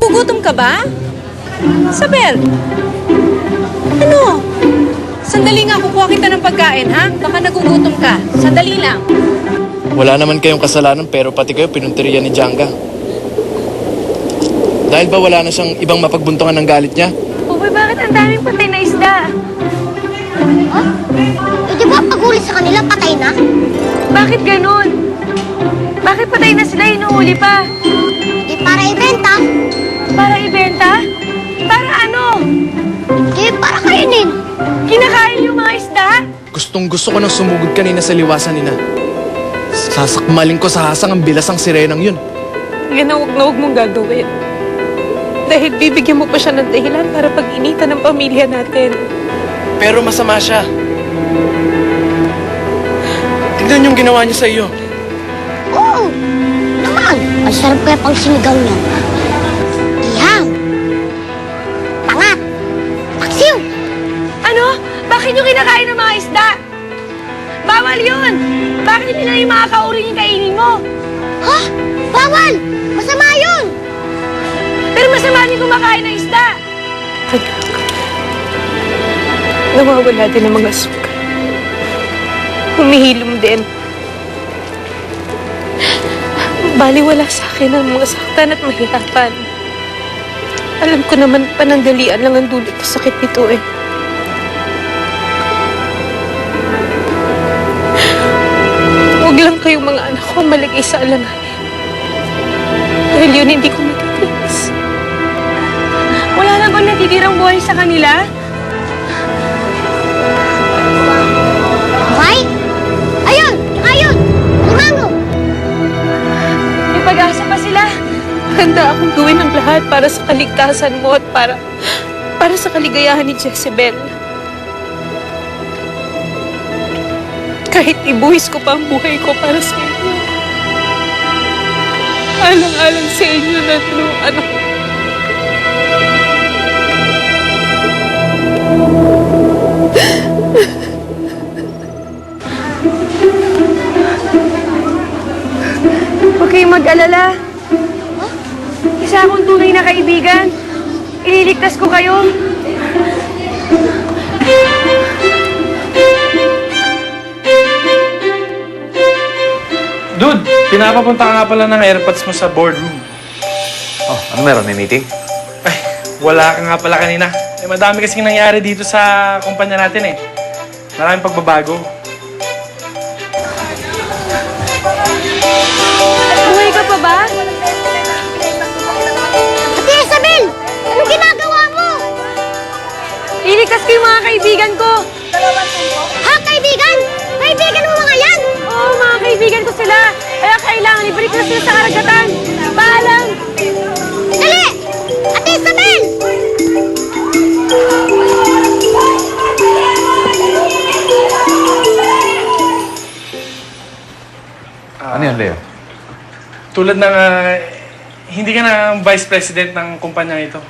Nagugutom ka ba? Isabel! Ano? Sandali nga, kukuha kita ng pagkain, ha? Baka nagugutom ka. Sandali lang. Wala naman kayong kasalanan pero pati kayo pinunteriyan ni Janga. Dahil ba wala na siyang ibang mapagbuntungan ng galit niya? Uy, bakit ang daming patay na isda? Huh? Eh, di ba pag-uli sa kanila, patay na? Bakit ganun? Bakit patay na sila, inuuli pa? Di para ibenta. Para ibenta? Para ano? Di para kainin. Kinakain yung mga isda? Gustong gusto ko nang sumugod kanina sa liwasan nina. Sasakmalin ko sa hasang ang bilasang sirenang yun. Yan ang huwag mong gagawin. Dahil bibigyan mo pa siya ng dahilan para pag-initan ng pamilya natin. Pero masama siya. Tignan yung ginawa niya sa iyo. Oo, naman. Ang sarap kaya pang sinigang niya. Ihang. Pangat. Paksiw. Ano? Bakit yung kinakain ng mga isda? Bawal yun! Bakit hindi na yung mga kauling yung kainin mo? Ha? Bawal! Masama yun! Pero masama din kumakain ng isda. Nawawala din ang mga suka. Humihilom din. Baliwala sa akin ang mga saktan at mahirapan. Alam ko naman panandalian lang ang dulot sa sakit nito eh. Huwag lang kayong mga anak ko malagay sa alanganin. Dahil yun hindi ko matitiis. Wala na bang natitirang buhay sa kanila? May? Ayun! Ayun! Limango! May pag-asa pa sila. Handa akong gawin ang lahat para sa kaligtasan mo at para sa kaligayahan ni Jezebel. Kahit ibuhis ko pa ang buhay ko para sa inyo. Alang-alang sa inyo na anak. Huwag kayong mag-alala. Isa akong tunay na kaibigan. Ililigtas ko kayo. Dude, pinapapunta ka nga pala ng AirPods mo sa boardroom. Oh, ano meron? May meeting? Ay, wala ka nga pala kanina. Eh, madami kasing nangyari dito sa kumpanya natin eh. Maraming pagbabago. Buhay ka pa ba? Ate Isabel! Anong ginagawa mo? Ililigtas ko yung mga kaibigan ko. Ha, kaibigan? Kaibigan mo mga yan? Oo, mga kaibigan ko sila. Kaya kailangan ibalik na sila sa karagatan. Paalam! Dali! Ate Isabel! Ano yun, Leo? Tulad ng hindi ka na vice president ng kumpanya ito.